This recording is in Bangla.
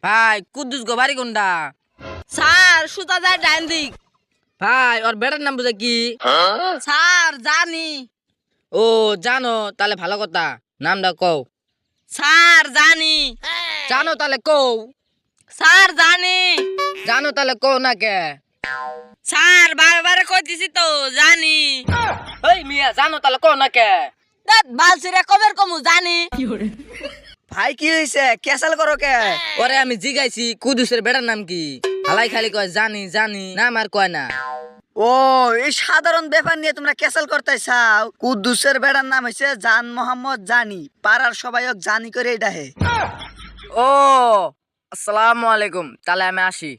ভাই কুদ্দুস গো বাড়ি কোনটা? স্যার সুতা যায় ডাইন দিক। ভাই ওর বেটার নাম বুঝে কি? স্যার জানি। ও জানো, তাহলে ভালো কথা, নামটা কও। স্যার জানি। জানো তাহলে কও। স্যার জানি। জানো তাহলে কও না কে? স্যার বারবার কইতেছি তো জানি। এই মিয়া জানো তাহলে কও না কে? দাঁত বালছিরে কবের কমু জানি। ভাই কি হইছে, ক্যাসাল করো কে? ওরে আমি জিগাইছি কুদ্দুসের বেটার নাম কি, হালাই খালি কয় জানি জানি, নাম আর কয় না। ও এই সাধারণ ব্যাপার নিয়ে তোমরা ক্যাসাল করতে চাও? কুদ্দুসের বেড়ার নাম হইছে জান মোহাম্মদ জানি, পাড়ার সবাই ওকে জানি করে ডাহে। ও আসসালামু আলাইকুম, তাহলে আমি আসি।